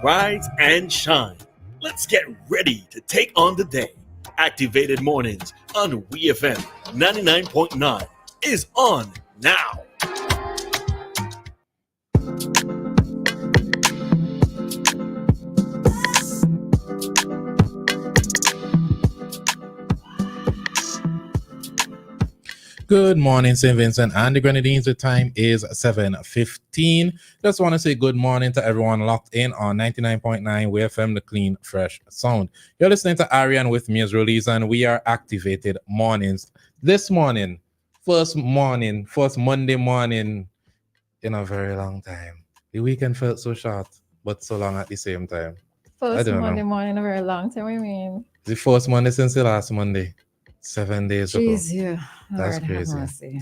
rise and shine. Let's get ready to take on the day. Activated Mornings on WEFM 99.9 is on now. Good morning, St. Vincent and the Grenadines. The time is 7:15. Just want to say good morning to everyone locked in on 99.9 WEFM, the clean, fresh sound. You're listening to Arian with me as Roleza, and we are Activated Mornings. This morning, first Monday morning in a very long time. The weekend felt so short, but so long at the same time. First Monday morning in a very long time, I mean. The first Monday since the last Monday. 7 days ago. Jeez, yeah. That's Lord, crazy. That's what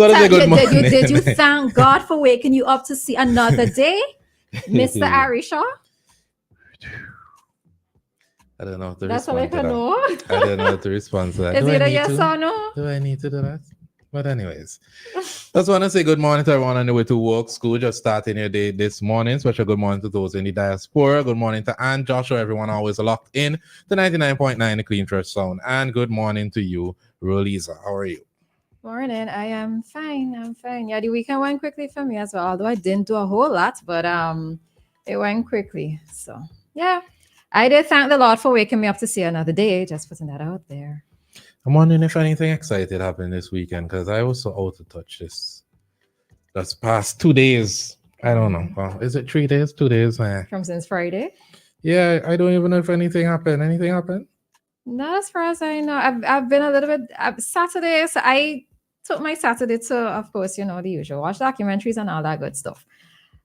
I say. Good morning. Did you thank God for waking you up to see another day, Mr. Arisha? I don't know how to That's all respond I can know. I don't know how to respond to that. Is it a yes or no? Do I need to do that? But anyways, just want to say good morning to everyone on the way to work, school, just starting your day this morning. Special good morning to those in the diaspora. Good morning to Ann, Joshua, everyone always locked in to 99.9 the Clean Fresh Sound. And good morning to you, Roleza. How are you? Morning. I am fine. I'm fine. Yeah, the weekend went quickly for me as well. Although I didn't do a whole lot, but it went quickly. So yeah, I did thank the Lord for waking me up to see another day. Just putting that out there. I'm wondering if anything exciting happened this weekend because I was so out of touch this past 2 days. I don't know. Well, is it 3 days? 2 days? From since Friday? Yeah, I don't even know if anything happened. Anything happened? Not as far as I know. I've been a little bit Saturday. So I took my Saturday to, of course, the usual, watch documentaries and all that good stuff.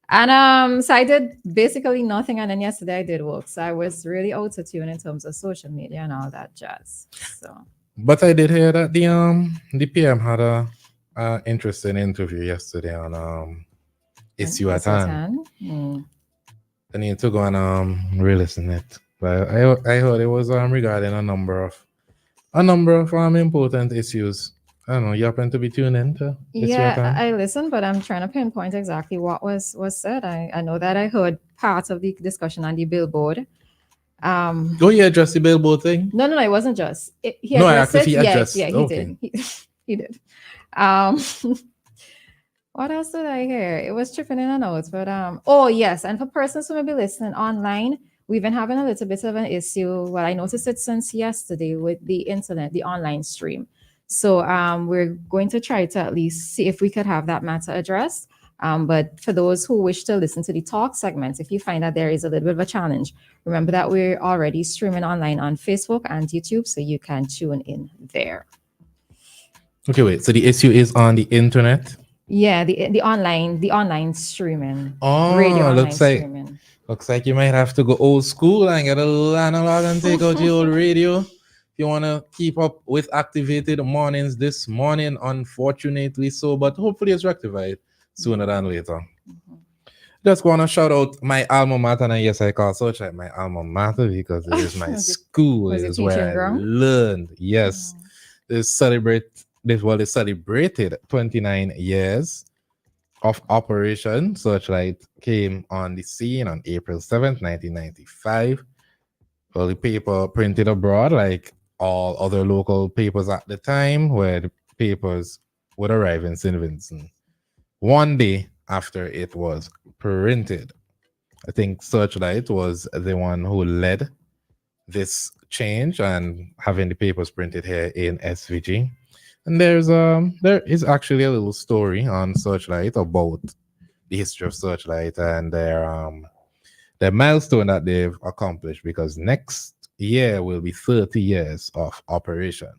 And so I did basically nothing. And then yesterday I did work. So I was really out of tune in terms of social media and all that jazz. So. But I did hear that the PM had a interesting interview yesterday on Issue at Hand. I need to go and re-listen it. But I heard it was regarding a number of important issues. I don't know. You happen to be tuned in to Issue at Hand? I listened, but I'm trying to pinpoint exactly what was said. I know that I heard part of the discussion on the billboard. He addressed the billboard thing? No, it wasn't just. He addressed it. Yeah, he okay. did. He did. What else did I hear? It was tripping in and out, but oh yes, and for persons who may be listening online, we've been having a little bit of an issue. Well, I noticed it since yesterday with the internet, the online stream. So we're going to try to at least see if we could have that matter addressed. But for those who wish to listen to the talk segments, if you find that there is a little bit of a challenge, remember that we're already streaming online on Facebook and YouTube, so you can tune in there. Okay, wait. So the issue is on the internet? Yeah, the online streaming. Oh, radio streaming. Looks like you might have to go old school and get a little analog and take out your old radio. If you want to keep up with Activated Mornings this morning, unfortunately so, but hopefully it's rectified sooner than later. Just want to shout out my alma mater, and yes, I call Searchlight my alma mater because it is my school. It is where I learned. Yes, they celebrated 29 years of operation. Searchlight came on the scene on April 7th, 1995. Well, the paper printed abroad like all other local papers at the time, where the papers would arrive in St. Vincent one day after it was printed. I think Searchlight was the one who led this change and having the papers printed here in SVG. And there is actually a little story on Searchlight about the history of Searchlight and their milestone that they've accomplished, because next year will be 30 years of operation.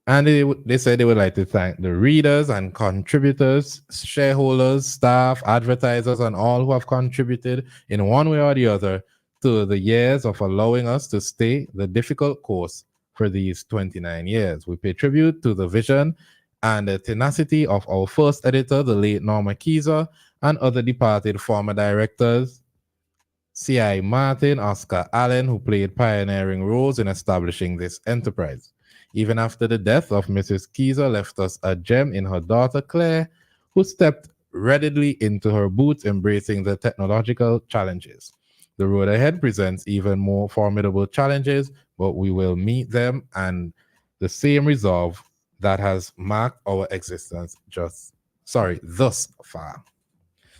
And they said they would like to thank the readers and contributors, shareholders, staff, advertisers, and all who have contributed in one way or the other to the years of allowing us to stay the difficult course for these 29 years. We pay tribute to the vision and the tenacity of our first editor, the late Norma Keyser, and other departed former directors, C.I. Martin, Oscar Allen, who played pioneering roles in establishing this enterprise. Even after the death of Mrs. Keyser left us a gem in her daughter Claire, who stepped readily into her boots, embracing the technological challenges. The road ahead presents even more formidable challenges, but we will meet them and the same resolve that has marked our existence thus far.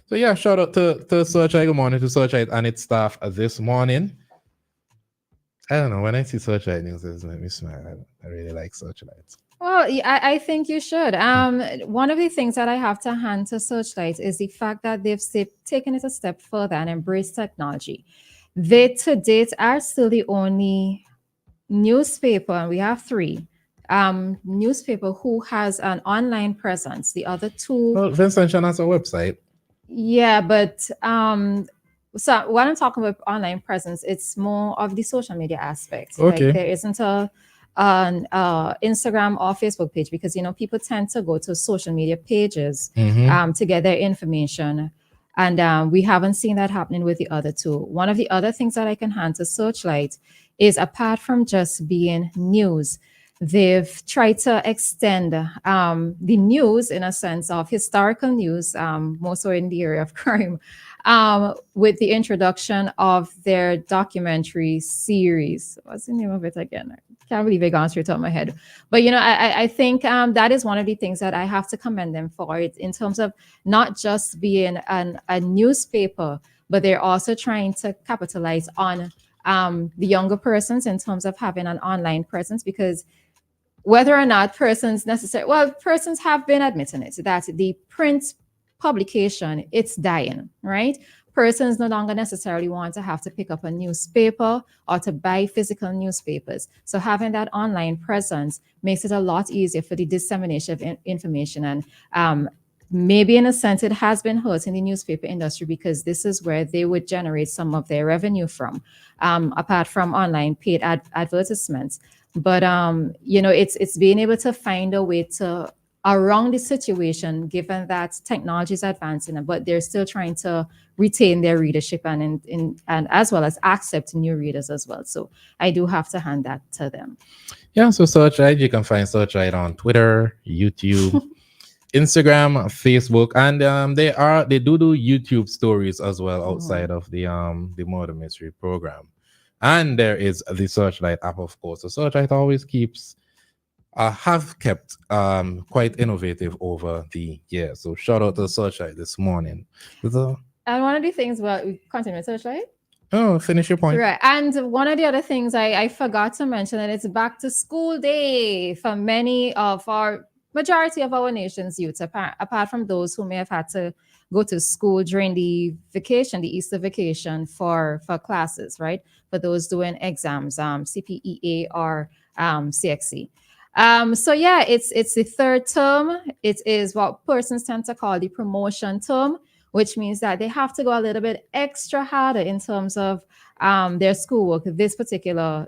So yeah, shout out to Searchlight. Good morning to Searchlight and its staff this morning. I don't know, when I see Searchlight news, it make me smile. I really like Searchlight. Well, I think you should. One of the things that I have to hand to Searchlight is the fact that they've taken it a step further and embraced technology. They, to date, are still the only newspaper, and we have three newspaper who has an online presence. The other two, Well, Vincent Chan has a website. yeah, but so when I'm talking about online presence, it's more of the social media aspect. Okay. Like there isn't an Instagram or Facebook page because people tend to go to social media pages to get their information, and we haven't seen that happening with the other two. One of the other things that I can hand to Searchlight is, apart from just being news, they've tried to extend the news in a sense of historical news, more so in the area of crime, with the introduction of their documentary series. What's the name of it again? I can't believe it gone straight out of my head. But I think that is one of the things that I have to commend them for. It in terms of not just being a newspaper, but they're also trying to capitalize on the younger persons in terms of having an online presence, because whether or not persons have been admitting it, that the print publication, it's dying, right? Persons no longer necessarily want to have to pick up a newspaper or to buy physical newspapers. So having that online presence makes it a lot easier for the dissemination of information. And maybe in a sense, it has been hurting the newspaper industry because this is where they would generate some of their revenue from, apart from online paid advertisements. But it's being able to find a way to around the situation, given that technology is advancing, but they're still trying to retain their readership and as well as accept new readers as well. So I do have to hand that to them. Yeah, so Searchlight, you can find Searchlight on Twitter, YouTube, Instagram, Facebook, and they do YouTube stories as well outside of the Murder Mystery program. And there is the Searchlight app, of course. So Searchlight always have kept quite innovative over the years. So shout out to Searchlight this morning. And one of the things, we continue with Searchlight. Oh, finish your point. Right. And one of the other things I forgot to mention, that it's back to school day for majority of our nation's youth, apart from those who may have had to go to school during the Easter vacation for classes, right? For those doing exams, CPEA or CXC. So yeah, it's the third term. It is what persons tend to call the promotion term, which means that they have to go a little bit extra harder in terms of their schoolwork this particular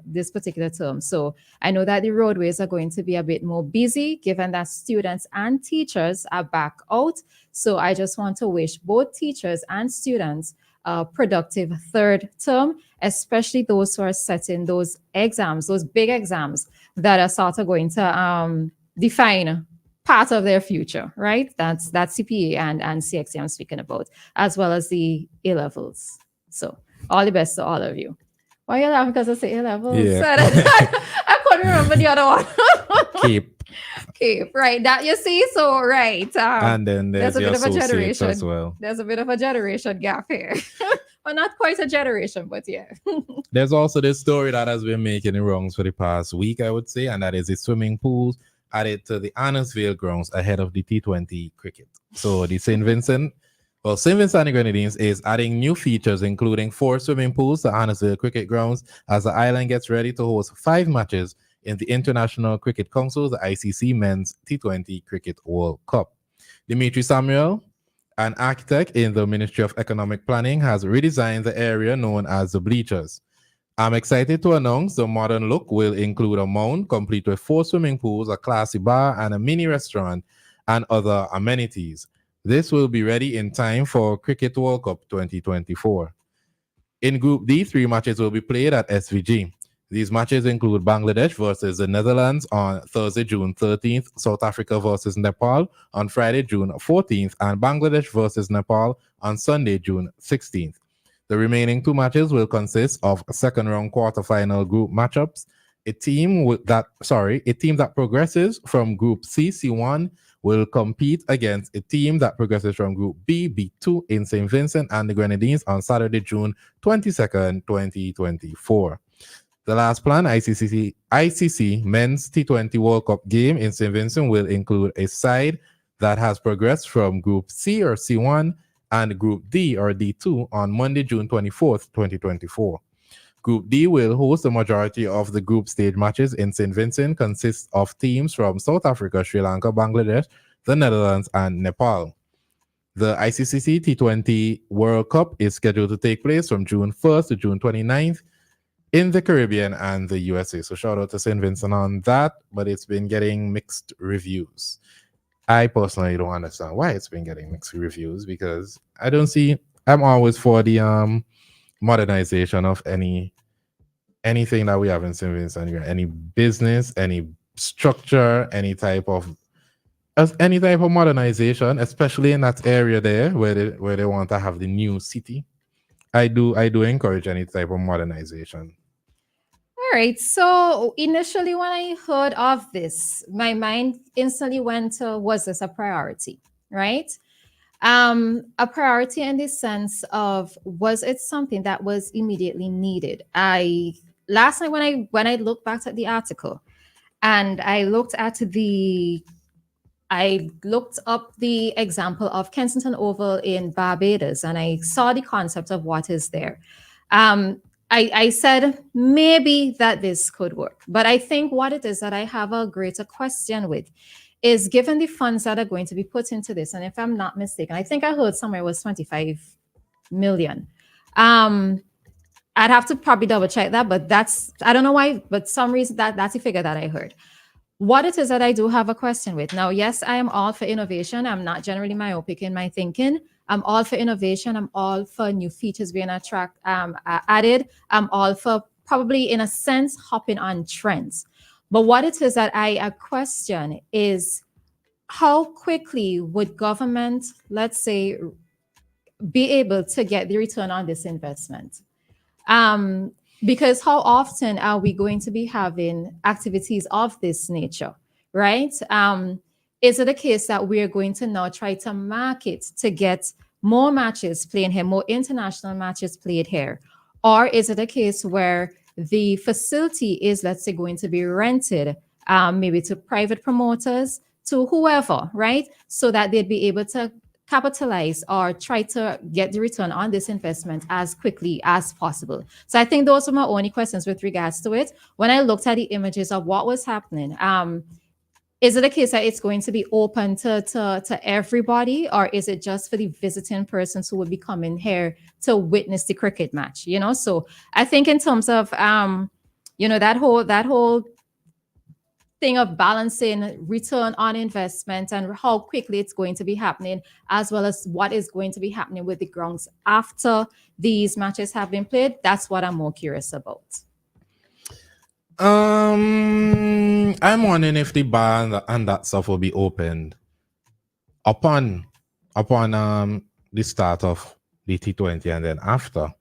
term. So I know that the roadways are going to be a bit more busy, given that students and teachers are back out. So I just want to wish both teachers and students a productive third term, especially those who are setting those exams, those big exams that are sort of going to define part of their future, right? That's CPA and CXC I'm speaking about, as well as the A-levels. So all the best to all of you. Why are you laughing? Because I say A-levels? Yeah. I couldn't remember the other one. Cape, right. That you see, so right. And then there's a bit of a generation as well. There's a bit of a generation gap here. Well, not quite a generation, but yeah. There's also this story that has been making the rounds for the past week, I would say, and that is the swimming pools added to the Annisville grounds ahead of the T20 cricket. So the St. Vincent and the Grenadines is adding new features, including 4 swimming pools to Annisville cricket grounds as the island gets ready to host 5 matches in the International Cricket Council's ICC Men's T20 Cricket World Cup. Dimitri Samuel, an architect in the Ministry of Economic Planning, has redesigned the area known as the bleachers. I'm excited to announce the modern look will include a mound complete with 4 swimming pools, a classy bar, and a mini restaurant, and other amenities. This will be ready in time for Cricket World Cup 2024. In Group D, 3 matches will be played at SVG. These matches include Bangladesh versus the Netherlands on Thursday, June 13th, South Africa versus Nepal on Friday, June 14th, and Bangladesh versus Nepal on Sunday, June 16th. The remaining two matches will consist of second round quarterfinal group matchups. A team that progresses from Group C1 will compete against a team that progresses from Group B2 in St. Vincent and the Grenadines on Saturday, June 22nd, 2024. The last planned ICC Men's T20 World Cup game in St. Vincent will include a side that has progressed from Group C or C1 and Group D or D2 on Monday, June 24th, 2024. Group D will host the majority of the group stage matches in St. Vincent, consists of teams from South Africa, Sri Lanka, Bangladesh, the Netherlands, and Nepal. The ICC T20 World Cup is scheduled to take place from June 1st to June 29th in the Caribbean and the USA. So shout out to St. Vincent on that, but it's been getting mixed reviews. I personally don't understand why it's been getting mixed reviews, because I'm always for the modernization of anything that we have in St. Vincent, any business, any structure, any type of modernization, especially in that area there where they want to have the new city. I do encourage any type of modernization. All right. So initially, when I heard of this, my mind instantly went to, was this a priority, right? A priority in the sense of, was it something that was immediately needed? Last night when I looked back at the article and I looked up the example of Kensington Oval in Barbados, and I saw the concept of what is there. I said maybe that this could work, but I think what it is that I have a greater question with is, given the funds that are going to be put into this, and if I'm not mistaken, I think I heard somewhere it was 25 million. I'd have to probably double check that, but I don't know why, but some reason that's the figure that I heard. What it is that I do have a question with. Now, yes, I am all for innovation. I'm not generally myopic in my thinking. I'm all for innovation. I'm all for new features being added. I'm all for, probably in a sense, hopping on trends. But what it is that I question is, how quickly would government, let's say, be able to get the return on this investment? Because how often are we going to be having activities of this nature, right? Is it a case that we're going to now try to market to get more matches playing here, more international matches played here? Or is it a case where the facility is, let's say, going to be rented, maybe to private promoters, to whoever, right? So that they'd be able to capitalize or try to get the return on this investment as quickly as possible. So I think those are my only questions with regards to it. When I looked at the images of what was happening, is it a case that it's going to be open to everybody, or is it just for the visiting persons who would be coming here to witness the cricket match? So I think in terms of that whole thing of balancing return on investment and how quickly it's going to be happening, as well as what is going to be happening with the grounds after these matches have been played, that's what I'm more curious about. I'm wondering if the bar and that stuff will be opened upon the start of the T20 and then after.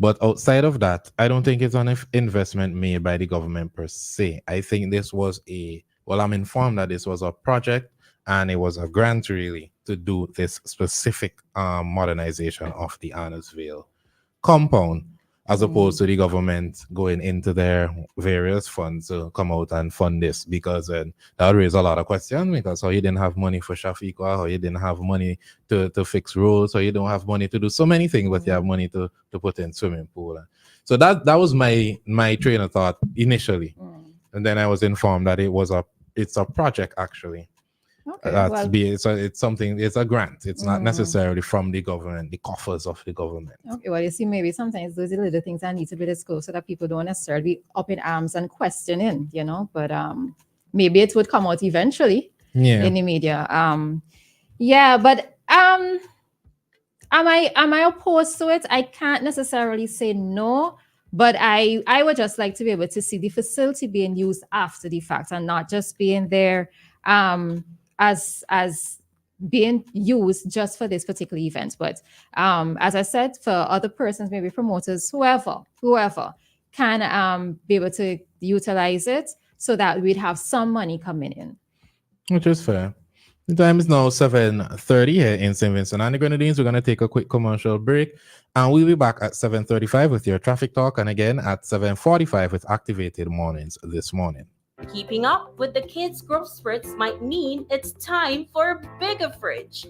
But outside of that, I don't think it's an investment made by the government per se. I think this was I'm informed that this was a project and it was a grant really to do this specific modernization of the Arnorsville compound, as opposed to the government going into their various funds to come out and fund this, because that would raise a lot of questions, because how you didn't have money for Shafiqua, how you didn't have money to fix roads, how you don't have money to do so many things, but you have money to put in swimming pool. So that was my train of thought initially. And then I was informed that it's a project actually. Okay, it's a grant. It's not necessarily from the government, the coffers of the government. Okay, well, you see, maybe sometimes those are little things that need to be disclosed so that people don't necessarily be up in arms and questioning, but maybe it would come out eventually in the media. But am I opposed to it? I can't necessarily say no, But I would just like to be able to see the facility being used after the fact and not just being there as being used just for this particular event. But as I said, for other persons, maybe promoters, whoever can be able to utilize it so that we'd have some money coming in. Which is fair. The time is now 7:30 here in St. Vincent and the Grenadines. We're going to take a quick commercial break and we'll be back at 7:35 with your traffic talk and again at 7:45 with Activated Mornings this morning. Keeping up with the kids' growth spurts might mean it's time for a bigger fridge.